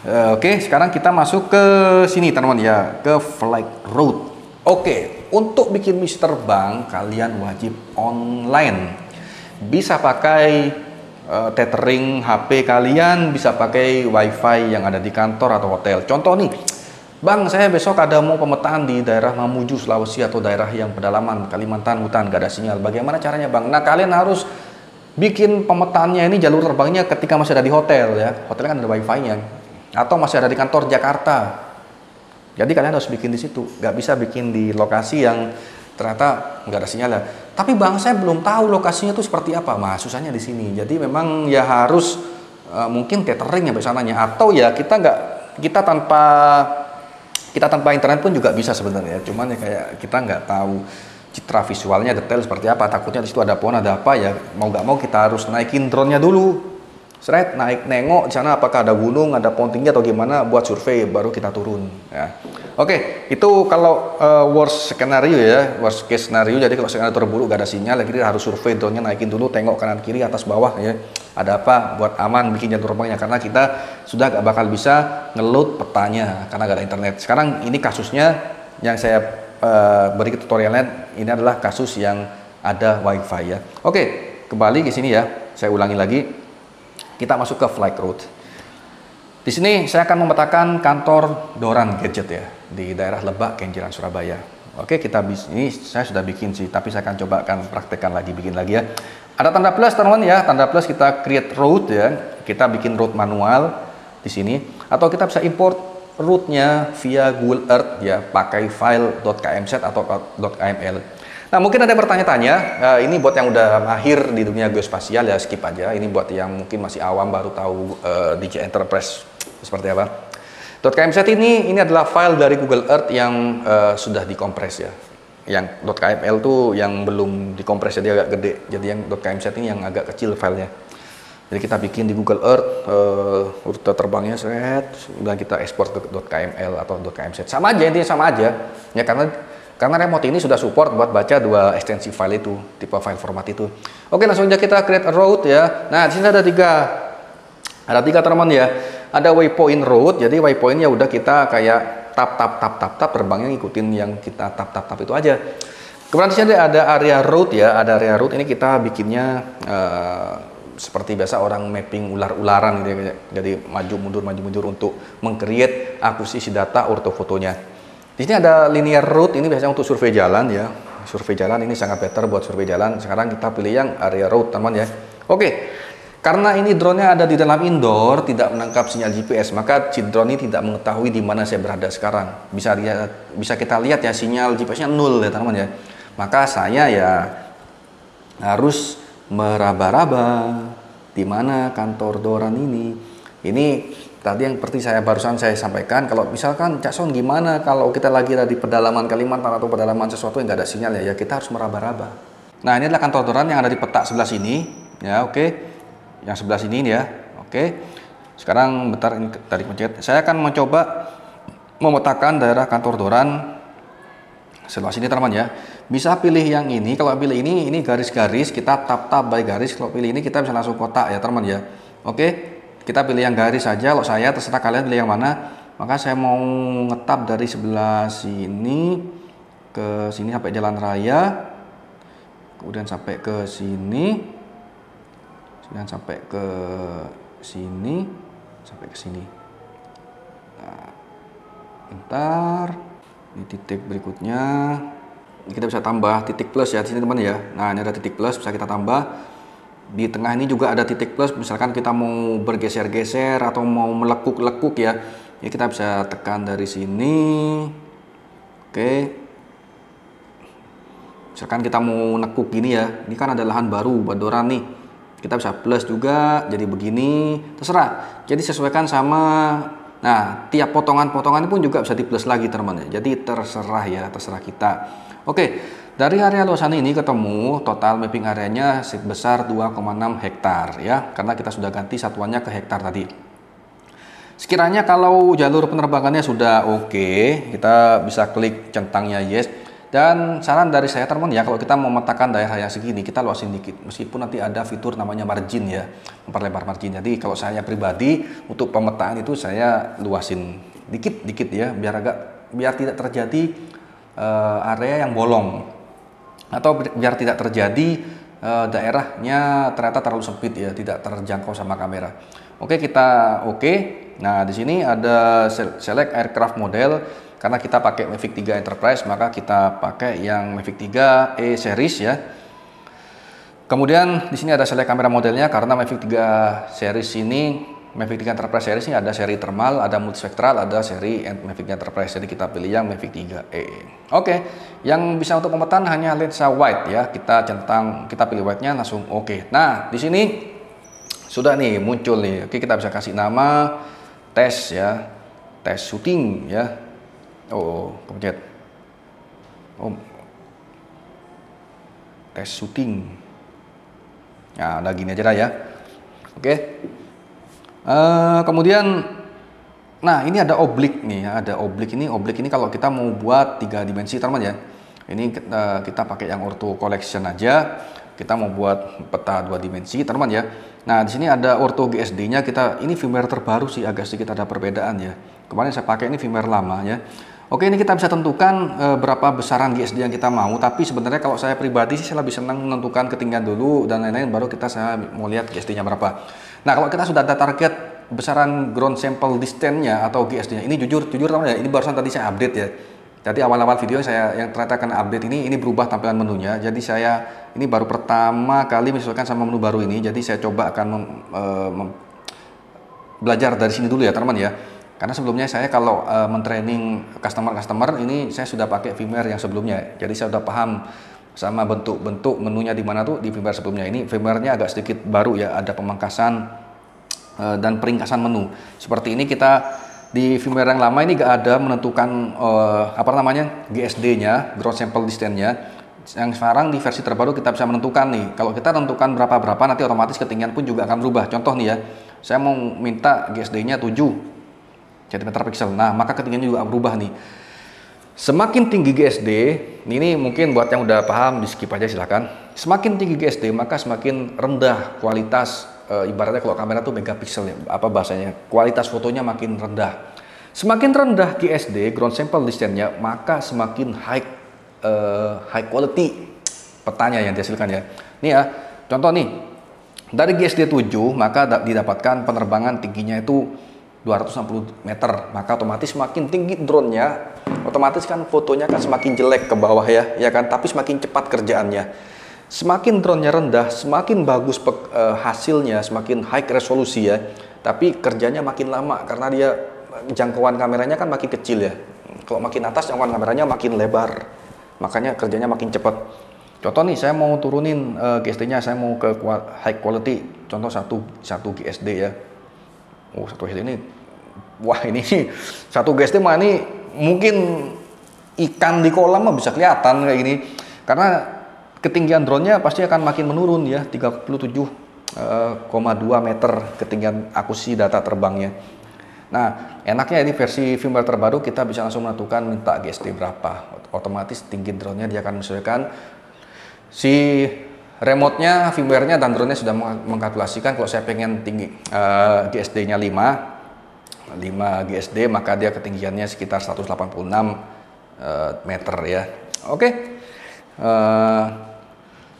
Oke, sekarang kita masuk ke sini teman-teman ya, ke flight route. Oke, untuk bikin misi terbang kalian wajib online. Bisa pakai tethering HP kalian, bisa pakai wifi yang ada di kantor atau hotel. Contoh nih, Bang, saya besok ada mau pemetaan di daerah Mamuju, Sulawesi atau daerah yang pedalaman Kalimantan hutan, gak ada sinyal. Bagaimana caranya, Bang? Nah, kalian harus bikin pemetaannya ini jalur terbangnya ketika masih ada di hotel ya. Hotelnya kan ada wifi-nya. Atau masih ada di kantor Jakarta. Jadi kalian harus bikin di situ. Gak bisa bikin di lokasi yang ternyata nggak ada sinyal ya. Tapi Bang, saya belum tahu lokasinya itu seperti apa. Nah, susahnya di sini. Jadi memang ya harus mungkin tethering sampai sananya. Atau ya kita tanpa internet pun juga bisa sebenarnya. Cuman ya kayak kita nggak tahu citra visualnya detail seperti apa. Takutnya di situ ada pohon, ada apa ya. Mau nggak mau kita harus naikin drone-nya dulu. Seret, naik nengok di sana apakah ada gunung, ada pohon tinggi atau gimana buat survei baru kita turun. Ya. Oke, itu kalau worst skenario ya, worst case scenario. Jadi kalau skenario terburuk gak ada sinyal, jadi harus survei drone-nya, naikin dulu, tengok kanan kiri atas bawah ya. Ada apa buat aman bikin jalur terbangnya, karena kita sudah gak bakal bisa ngeload petanya karena gak ada internet. Sekarang ini kasusnya yang saya beri tutorialnya, ini adalah kasus yang ada wifi ya. Oke, kembali ke sini ya. Saya ulangi lagi. Kita masuk ke flight route. Di sini saya akan memetakan kantor Doran Gadget ya di daerah Lebak, Kenjeran, Surabaya. Oke, ini saya sudah bikin sih, tapi saya akan coba praktekkan lagi, bikin lagi ya. Ada tanda plus teman-teman ya, tanda plus kita create route ya. Kita bikin route manual di sini, atau kita bisa import route-nya via Google Earth ya, pakai file .kmz atau .kml. Nah, mungkin ada yang bertanya-tanya, ini buat yang udah mahir di dunia geospasial ya skip aja. Ini buat yang mungkin masih awam baru tahu DJI Enterprise seperti apa. .kmz ini adalah file dari Google Earth yang sudah dikompres ya. Yang .kml tuh yang belum dikompres, jadi agak gede. Jadi yang .kmz ini yang agak kecil filenya. Jadi kita bikin di Google Earth rute terbangnya, dan kita ekspor ke .kml atau .kmz. Sama aja, intinya sama aja. Ya karena remote ini sudah support buat baca dua ekstensi file itu, tipe file format itu. Oke, langsung aja kita create a route ya. Nah, di sini ada tiga teman ya. Ada waypoint route, jadi waypointnya udah kita kayak tap terbangnya ngikutin yang kita tap itu aja. Kemudian di sini ada area route ya, ada area route ini kita bikinnya seperti biasa orang mapping ular-ularan gitu ya. Jadi maju mundur untuk meng-create akuisisi data ortofotonya. Di sini ada linear route, ini biasanya untuk survei jalan ya. Survei jalan ini sangat better buat survei jalan. Sekarang kita pilih yang area route teman ya. Oke, karena ini drone-nya ada di dalam indoor, tidak menangkap sinyal GPS, maka si drone ini tidak mengetahui di mana saya berada sekarang. Bisa kita lihat ya, sinyal GPS-nya 0 ya teman ya. Maka saya ya harus meraba-raba di mana kantor Doran ini. Ini tadi yang seperti barusan saya sampaikan, kalau misalkan Cak Son gimana kalau kita lagi ada di pedalaman Kalimantan atau pedalaman sesuatu yang nggak ada sinyal ya kita harus meraba-raba. Nah, ini adalah kantor Doran yang ada di peta sebelah sini ya. Oke, yang sebelah sini ya. Oke, sekarang bentar, ini tadi pencet. Saya akan mencoba memetakan daerah kantor Doran sebelah sini teman ya. Bisa pilih yang ini. Kalau pilih ini garis-garis, kita tap by garis. Kalau pilih ini kita bisa langsung kotak ya teman ya. Oke, kita pilih yang garis saja. Kalau saya, terserah kalian pilih yang mana. Maka saya mau ngetap dari sebelah sini ke sini sampai jalan raya, kemudian sampai ke sini, kemudian sampai ke sini, sampai ke sini. Nah, bentar. Di titik berikutnya ini kita bisa tambah titik plus ya di sini teman ya. Nah, ini ada titik plus, bisa kita tambah. Di tengah ini juga ada titik plus, misalkan kita mau bergeser-geser atau mau melekuk-lekuk ya. Ya kita bisa tekan dari sini. Oke. Misalkan kita mau nekuk gini ya. Ini kan ada lahan baru buat Doran nih. Kita bisa plus juga jadi begini, terserah. Jadi sesuaikan sama, nah, tiap potongan-potongan pun juga bisa di plus lagi teman ya. Jadi terserah ya, terserah kita. Oke. Dari area luasan ini ketemu total mapping areanya sebesar 2,6 hektar ya, karena kita sudah ganti satuannya ke hektar tadi. Sekiranya kalau jalur penerbangannya sudah oke, kita bisa klik centangnya yes. Dan saran dari saya teman ya, kalau kita mau memetakan daerah yang segini, kita luasin dikit. Meskipun nanti ada fitur namanya margin ya, memperlebar margin. Jadi kalau saya pribadi untuk pemetaan itu saya luasin dikit-dikit ya, biar tidak terjadi area yang bolong, atau biar tidak terjadi daerahnya ternyata terlalu sempit ya, tidak terjangkau sama kamera. Oke, kita oke. Nah, di sini ada select aircraft model. Karena kita pakai Mavic 3 Enterprise, maka kita pakai yang Mavic 3 E series ya. Kemudian di sini ada select kamera modelnya, karena Mavic 3 series ini, Mavic 3 Enterprise series ini ada seri thermal, ada multispectral, ada seri Mavic Enterprise. Jadi kita pilih yang Mavic 3 E. Oke, yang bisa untuk pemetaan hanya lensa wide ya. Kita centang, kita pilih wide-nya langsung oke. Nah, di sini sudah nih muncul nih. Oke, kita bisa kasih nama tes ya. Tes shooting ya. Oh, kepencet. Oh, tes shooting. Nah, udah gini aja lah ya. Oke. Kemudian, nah ini ada oblik nih, ada oblik ini. Oblik ini kalau kita mau buat 3 dimensi teman ya. Ini kita pakai yang ortho collection aja. Kita mau buat peta 2 dimensi teman ya. Nah, di sini ada ortho GSD-nya. Ini firmware terbaru sih, agak sedikit ada perbedaan ya. Kemarin saya pakai ini firmware lama ya. Oke, ini kita bisa tentukan berapa besaran GSD yang kita mau. Tapi sebenarnya kalau saya pribadi sih saya lebih senang menentukan ketinggian dulu dan lain-lain, baru saya mau lihat GSD-nya berapa. Nah, kalau kita sudah ada target besaran ground sample distance-nya atau GSD-nya, ini jujur teman ya, ini barusan tadi saya update ya. Jadi awal-awal video saya yang ternyata akan update ini berubah tampilan menunya. Jadi saya ini baru pertama kali menyesuaikan sama menu baru ini. Jadi saya coba akan belajar dari sini dulu ya teman ya. Karena sebelumnya saya kalau mentraining customer ini saya sudah pakai firmware yang sebelumnya. Jadi saya sudah paham sama bentuk-bentuk menunya di mana tuh di firmware sebelumnya. Ini firmware-nya agak sedikit baru ya, ada pemangkasan dan peringkasan menu. Seperti ini kita di firmware yang lama ini gak ada menentukan GSD-nya, ground sample distance-nya. Yang sekarang di versi terbaru kita bisa menentukan nih. Kalau kita tentukan berapa nanti otomatis ketinggian pun juga akan berubah. Contoh nih ya, saya mau minta GSD-nya 7 cm pixel. Nah, maka ketinggiannya juga berubah nih. Semakin tinggi GSD, ini mungkin buat yang udah paham di skip aja silahkan. Semakin tinggi GSD maka semakin rendah kualitas, ibaratnya kalau kamera tuh megapiksel ya, apa bahasanya, kualitas fotonya makin rendah. Semakin rendah GSD, ground sample distance-nya, maka semakin high quality petanya yang dihasilkan ya. Nih ya, contoh nih, dari GSD 7 maka didapatkan penerbangan tingginya itu 260 meter, maka otomatis semakin tinggi drone-nya, otomatis kan fotonya kan semakin jelek ke bawah ya kan, tapi semakin cepat kerjaannya. Semakin drone-nya rendah, semakin bagus hasilnya, semakin high resolusi ya, tapi kerjanya makin lama karena dia jangkauan kameranya kan makin kecil ya. Kalau makin atas jangkauan kameranya makin lebar, makanya kerjanya makin cepat. Contoh nih, saya mau turunin GSD-nya, saya mau ke high quality, contoh 1 GSD ya. Oh, 1 GSD ini, wah ini 1 GSD mah ini mungkin ikan di kolam mah bisa kelihatan kayak gini. Karena ketinggian drone-nya pasti akan makin menurun ya, 37,2 meter ketinggian akuisisi data terbangnya. Nah, enaknya ini versi firmware terbaru kita bisa langsung menentukan minta GSD berapa. Otomatis tinggi drone-nya dia akan menyesuaikan. Si remote-nya, firmware-nya dan drone-nya sudah mengkalkulasikan kalau saya pengen tinggi GSD-nya 5 GSD, maka dia ketinggiannya sekitar 186 meter ya. Oke.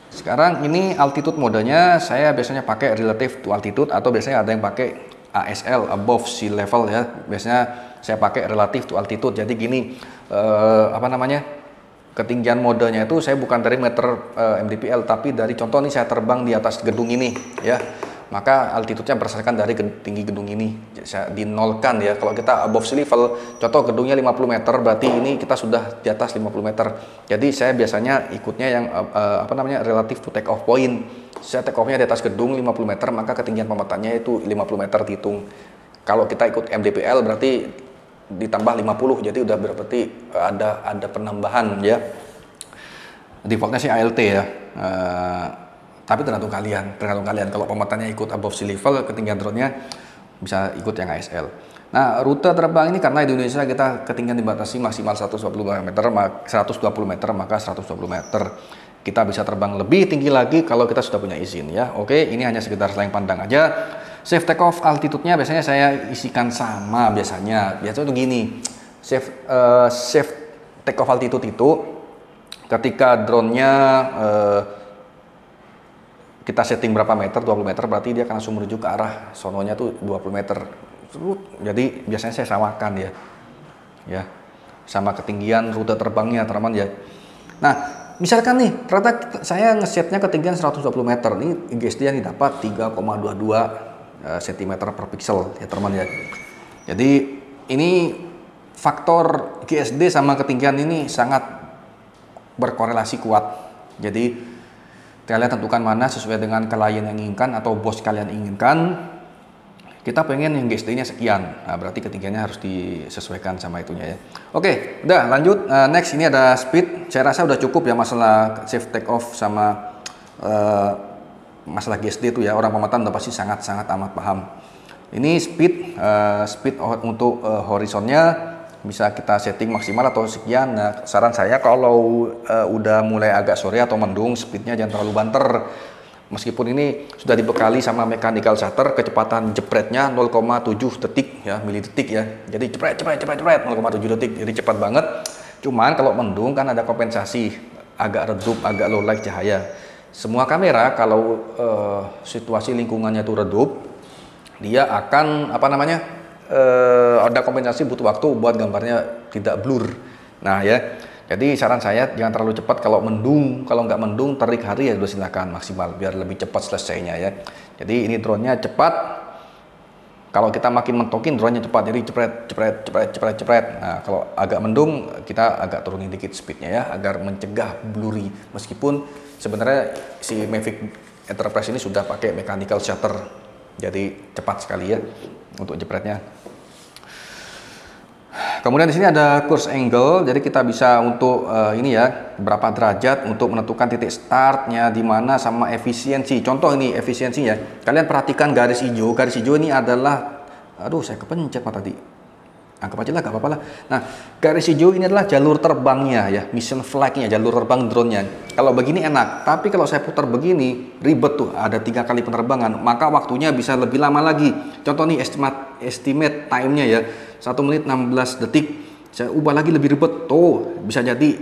Sekarang ini altitude modenya saya biasanya pakai relative to altitude, atau biasanya ada yang pakai ASL, above sea level ya. Biasanya saya pakai relative to altitude. Jadi gini, ketinggian modenya itu saya bukan dari meter mdpl, tapi dari contoh nih saya terbang di atas gedung ini ya, maka altitude-nya berdasarkan dari tinggi gedung ini saya dinolkan ya. Kalau kita above sea level, contoh gedungnya 50 meter, berarti ini kita sudah di atas 50 meter. Jadi saya biasanya ikutnya yang relative to take off point. Saya take off-nya di atas gedung 50 meter, maka ketinggian pemetaannya itu 50 meter dihitung. Kalau kita ikut mdpl berarti ditambah 50, jadi udah berarti ada penambahan ya. Defaultnya sih ALT ya, tapi tergantung kalian. Kalau pemetaannya ikut above sea level, ketinggian drone-nya bisa ikut yang ASL. Nah, rute terbang ini karena di Indonesia kita ketinggian dibatasi maksimal 120 meter, 120 meter, maka 120 meter. Kita bisa terbang lebih tinggi lagi kalau kita sudah punya izin ya. Oke, ini hanya sekedar selang pandang aja. Safe take off altitude-nya biasanya saya isikan sama biasanya. Biasanya tuh gini. Safe take off altitude itu ketika drone-nya kita setting berapa meter, 20 meter, berarti dia akan langsung menuju ke arah sononya tuh 20 meter. Jadi biasanya saya samakan ya sama ketinggian rute terbangnya teman-teman ya. Nah, misalkan nih ternyata saya ngesetnya ketinggian 120 meter, ini IGSD yang didapat 3,22 cm per pixel ya teman ya. Jadi ini faktor IGSD sama ketinggian ini sangat berkorelasi kuat. Jadi kalian tentukan mana sesuai dengan klien yang inginkan atau bos kalian inginkan. Kita pengen yang GSD-nya sekian, nah berarti ketinggiannya harus disesuaikan sama itunya ya. Oke, udah lanjut. Next ini ada speed. Saya rasa udah cukup ya masalah safe take off sama masalah GSD itu ya. Orang pemetaan udah pasti sangat-sangat amat paham. Ini speed untuk horizonnya bisa kita setting maksimal atau sekian. Nah, saran saya kalau udah mulai agak sore atau mendung, speednya jangan terlalu banter. Meskipun ini sudah dibekali sama mechanical shutter, kecepatan jepretnya 0,7 detik ya, milidetik ya. Jadi jepret 0,7 detik, jadi cepat banget. Cuman kalau mendung kan ada kompensasi, agak redup, agak low light cahaya. Semua kamera kalau situasi lingkungannya itu redup, dia akan ada kompensasi, butuh waktu buat gambarnya tidak blur. Nah ya. Jadi saran saya jangan terlalu cepat kalau mendung. Kalau nggak mendung terik hari ya udah silakan maksimal biar lebih cepat selesainya ya. Jadi ini drone-nya cepat. Kalau kita makin mentokin drone-nya cepat, jadi cepret. Nah kalau agak mendung kita agak turunin dikit speednya ya agar mencegah blurry. Meskipun sebenarnya si Mavic Enterprise ini sudah pakai mechanical shutter, jadi cepat sekali ya untuk jepretnya. Kemudian di sini ada course angle, jadi kita bisa untuk ini ya berapa derajat untuk menentukan titik startnya di mana sama efisiensi. Contoh ini efisiensinya, kalian perhatikan garis hijau. Garis hijau ini adalah, aduh saya kepencet pak tadi. Anggap aja lah, gak apa-apa lah. Nah, garis hijau ini adalah jalur terbangnya ya, mission flag-nya, jalur terbang drone-nya. Kalau begini enak, tapi kalau saya putar begini ribet tuh, ada 3 kali penerbangan, maka waktunya bisa lebih lama lagi. Contoh nih estimate time-nya ya, 1 menit 16 detik. Saya ubah lagi lebih ribet, tuh bisa jadi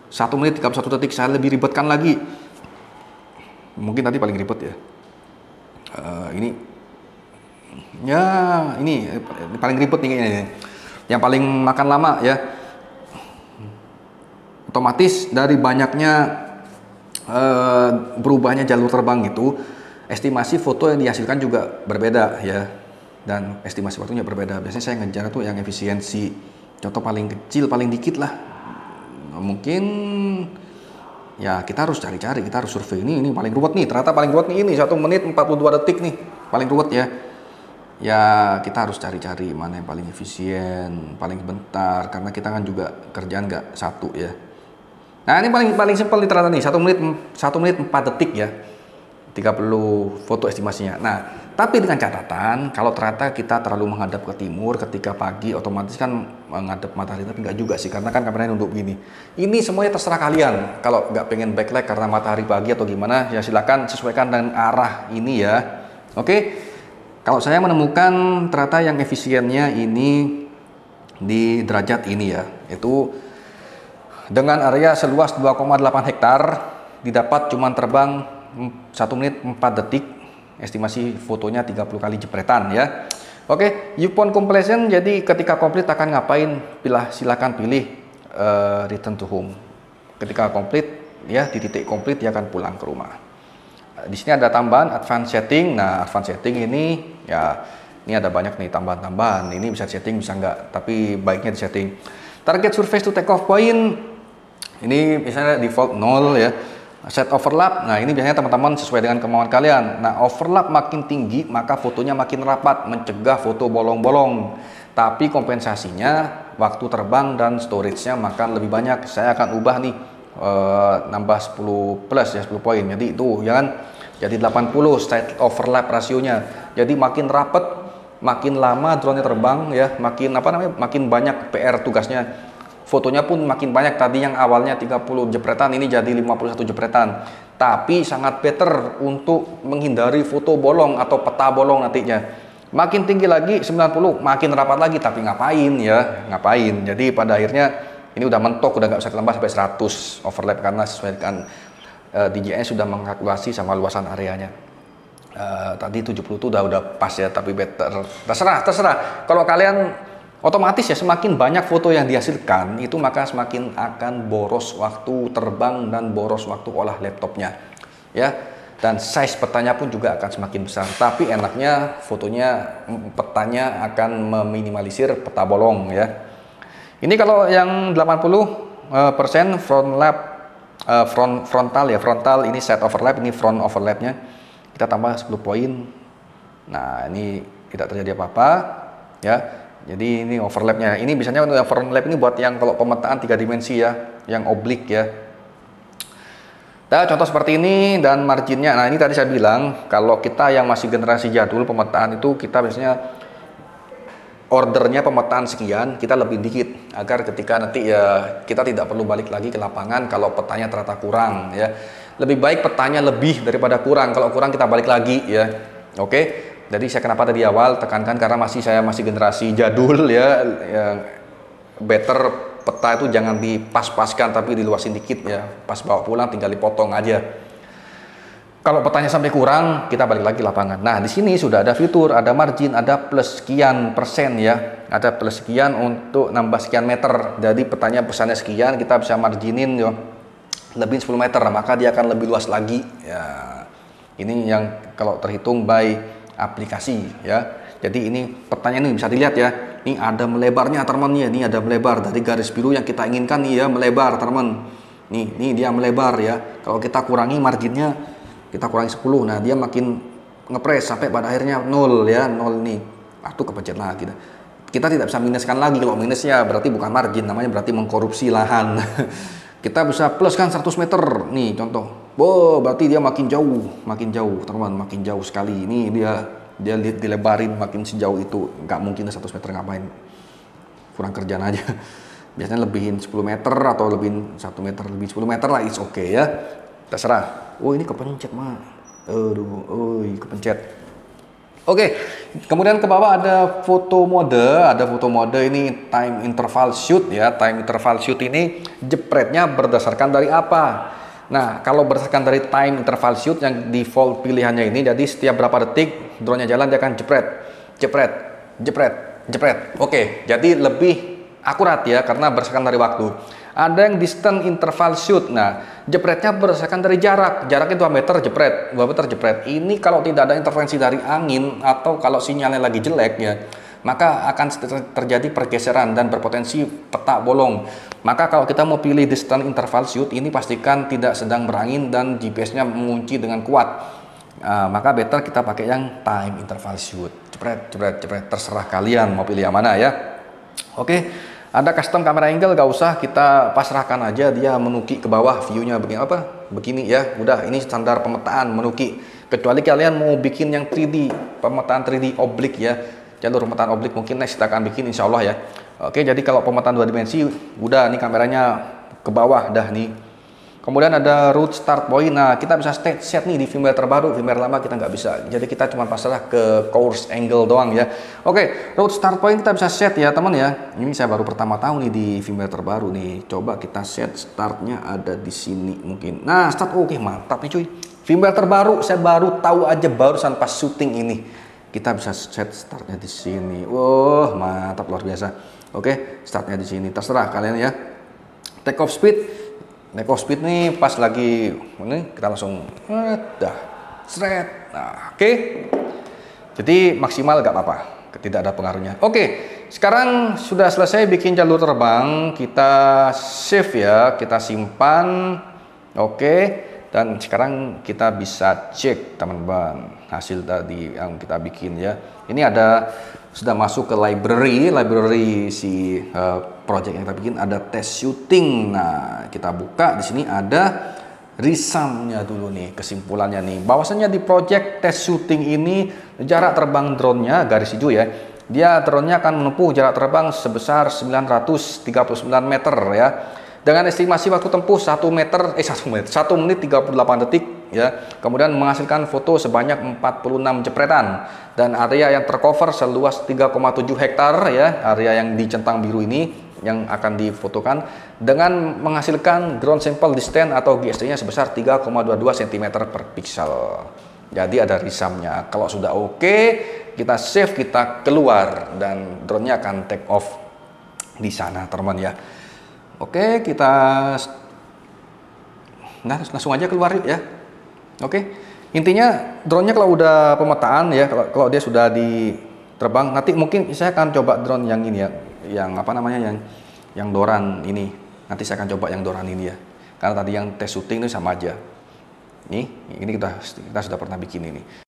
1 menit 31 detik, saya lebih ribetkan lagi. Mungkin tadi paling ribet ya. Ini paling ribet nih kayaknya. Yang paling makan lama ya. Otomatis dari banyaknya berubahnya jalur terbang itu, estimasi foto yang dihasilkan juga berbeda ya. Dan estimasi waktunya berbeda. Biasanya saya ngejar tuh yang efisiensi. Contoh paling kecil, paling dikit lah. Mungkin ya kita harus cari-cari, kita harus survei ini paling ruwet nih. Ternyata paling ruwet nih ini 1 menit 42 detik nih. Paling ruwet ya. Ya kita harus cari-cari mana yang paling efisien, paling bentar, karena kita kan juga kerjaan nggak satu ya. Nah ini paling simpel nih ternyata nih, 1 menit 4 detik ya, 30 foto estimasinya. Nah tapi dengan catatan kalau ternyata kita terlalu menghadap ke timur ketika pagi, otomatis kan menghadap matahari, tapi nggak juga sih, karena kan kameranya nunduk begini. Ini semuanya terserah kalian. Kalau nggak pengen backlight karena matahari pagi atau gimana, ya silakan sesuaikan dengan arah ini ya. Oke. Kalau saya menemukan ternyata yang efisiennya ini di derajat ini ya, itu dengan area seluas 2,8 hektar didapat cuman terbang 1 menit 4 detik, estimasi fotonya 30 kali jepretan ya. Oke, viewpoint completion, jadi ketika komplit akan ngapain? Silakan pilih return to home. Ketika komplit ya, di titik komplit dia akan pulang ke rumah. Di sini ada tambahan advanced setting. Nah, advanced setting ini ya, ini ada banyak nih tambahan-tambahan. Ini bisa setting, bisa enggak, tapi baiknya di setting. Target surface to take off point. Ini misalnya default 0 ya. Set overlap. Nah, ini biasanya teman-teman sesuai dengan kemauan kalian. Nah, overlap makin tinggi, maka fotonya makin rapat, mencegah foto bolong-bolong. Tapi kompensasinya waktu terbang dan storage-nya makan lebih banyak. Saya akan ubah nih nambah 10 plus ya, 10 poin. Jadi itu ya kan, jadi 80 state overlap rasionya. Jadi makin rapet makin lama drone-nya terbang ya, makin apa namanya, makin banyak PR tugasnya. Fotonya pun makin banyak. Tadi yang awalnya 30 jepretan ini jadi 51 jepretan. Tapi sangat better untuk menghindari foto bolong atau peta bolong nantinya. Makin tinggi lagi 90, makin rapat lagi, tapi ngapain ya? Ngapain? Jadi pada akhirnya ini udah mentok, udah nggak bisa ditambah sampai 100 overlap karena sesuai dengan DJI sudah mengkalkulasi sama luasan areanya. Tadi 70 itu udah pas ya, tapi better. Terserah. Kalau kalian otomatis ya, semakin banyak foto yang dihasilkan itu maka semakin akan boros waktu terbang dan boros waktu olah laptopnya ya, dan size petanya pun juga akan semakin besar. Tapi enaknya fotonya, petanya akan meminimalisir peta bolong ya. Ini kalau yang 80% frontal ini set overlap, ini front overlapnya kita tambah 10 poin. Nah ini tidak terjadi apa-apa ya. Jadi ini overlapnya. Ini biasanya untuk yang overlap ini buat yang kalau pemetaan 3 dimensi ya, yang oblik ya. Nah, contoh seperti ini dan marginnya. Nah ini tadi saya bilang kalau kita yang masih generasi jadul pemetaan itu kita biasanya ordernya pemetaan sekian, kita lebih dikit agar ketika nanti ya kita tidak perlu balik lagi ke lapangan kalau petanya ternyata kurang ya. Lebih baik petanya lebih daripada kurang. Kalau kurang kita balik lagi ya. Oke. Jadi saya kenapa tadi awal tekankan karena saya masih generasi jadul ya, yang better peta itu jangan dipas-paskan tapi diluasin dikit ya. Pas bawa pulang tinggal dipotong aja. Kalau petanya sampai kurang, kita balik lagi lapangan. Nah, di sini sudah ada fitur, ada margin, ada plus sekian persen ya. Ada plus sekian untuk nambah sekian meter. Jadi petanya pesannya sekian, kita bisa marginin ya, lebih 10 meter, maka dia akan lebih luas lagi. Ya, ini yang kalau terhitung by aplikasi ya. Jadi ini petanya ini bisa dilihat ya. Ini ada melebarnya teman-teman, ini ada melebar dari garis biru yang kita inginkan nih ya, melebar teman. Nih dia melebar ya. Kalau kita kurangi marginnya, kita kurangi 10, nah dia makin ngepres sampai pada akhirnya 0 ya, 0 nih. Tuh kepencet lagi. Kita tidak bisa minuskan lagi. Kalau minusnya berarti bukan margin, namanya berarti mengkorupsi lahan. Kita bisa plus kan 100 meter. Nih contoh. Berarti dia makin jauh teman-teman, makin jauh sekali. Ini dia dilebarin makin sejauh itu. Nggak mungkin 100 meter ngapain. Kurang kerjaan aja. Biasanya lebihin 10 meter atau lebihin 1 meter, lebih 10 meter lah, it's okay ya. Terserah. Ini kepencet mah. Kepencet. Oke, kemudian ke bawah ada foto mode ini time interval shoot ya. Time interval shoot ini jepretnya berdasarkan dari apa? Nah, kalau berdasarkan dari time interval shoot yang default pilihannya ini, jadi setiap berapa detik drone-nya jalan dia akan jepret. Oke, jadi lebih akurat ya karena berdasarkan dari waktu. Ada yang distant interval shoot. Nah, jepretnya berdasarkan dari jarak. Jaraknya 2 meter jepret. Ini kalau tidak ada intervensi dari angin atau kalau sinyalnya lagi jelek ya, maka akan terjadi pergeseran dan berpotensi peta bolong. Maka kalau kita mau pilih distant interval shoot, ini pastikan tidak sedang berangin dan GPS-nya mengunci dengan kuat. Maka better kita pakai yang time interval shoot. Jepret. Terserah kalian mau pilih yang mana ya. Oke. Ada custom kamera angle, gak usah, kita pasrahkan aja dia menukik ke bawah view-nya begini ya. Udah, ini standar pemetaan menukik. Kecuali kalian mau bikin yang 3D, pemetaan 3D oblik ya. Jalur pemetaan oblik mungkin next kita akan bikin insya Allah ya. Oke, jadi kalau pemetaan 2 dimensi udah nih kameranya ke bawah dah nih. Kemudian ada root start point. Nah, kita bisa set nih di firmware terbaru, firmware lama kita nggak bisa. Jadi kita cuma pasrah ke course angle doang ya. Oke, root start point kita bisa set ya teman ya. Ini saya baru pertama tahu nih di firmware terbaru nih. Coba kita set startnya ada di sini mungkin. Nah, start oke, mantap nih cuy. Firmware terbaru saya baru tahu aja barusan pas syuting ini. Kita bisa set startnya di sini. Wah, mantap luar biasa. Oke, startnya di sini. Terserah kalian ya. Take off speed. Take off speed nih pas lagi ini kita langsung seret. Nah, oke. Jadi maksimal gak apa-apa, tidak ada pengaruhnya. Oke, sekarang sudah selesai bikin jalur terbang, kita save ya, kita simpan. Oke, dan sekarang kita bisa cek teman-teman hasil tadi yang kita bikin ya. Ini ada sudah masuk ke library si project yang kita bikin, ada test shooting. Nah, kita buka di sini ada resume-nya dulu nih, kesimpulannya nih. Bahwasannya di project test shooting ini jarak terbang drone-nya garis hijau ya. Dia drone-nya akan menempuh jarak terbang sebesar 939 meter ya. Dengan estimasi waktu tempuh 1 menit 38 detik ya. Kemudian menghasilkan foto sebanyak 46 jepretan dan area yang tercover seluas 3,7 hektar ya. Area yang dicentang biru ini yang akan difotokan dengan menghasilkan ground sample distance atau GSD-nya sebesar 3,22 cm per pixel. Jadi ada resume-nya. Kalau sudah oke, kita save, kita keluar dan drone-nya akan take off di sana, teman ya. Oke, kita langsung aja keluar yuk ya. Oke. Intinya drone-nya kalau udah pemetaan ya, kalau dia sudah diterbang, nanti mungkin saya akan coba drone yang ini ya, yang apa namanya, yang Doran ini. Nanti saya akan coba yang Doran ini ya, karena tadi yang tes syuting itu sama aja. Ini kita sudah pernah bikin ini.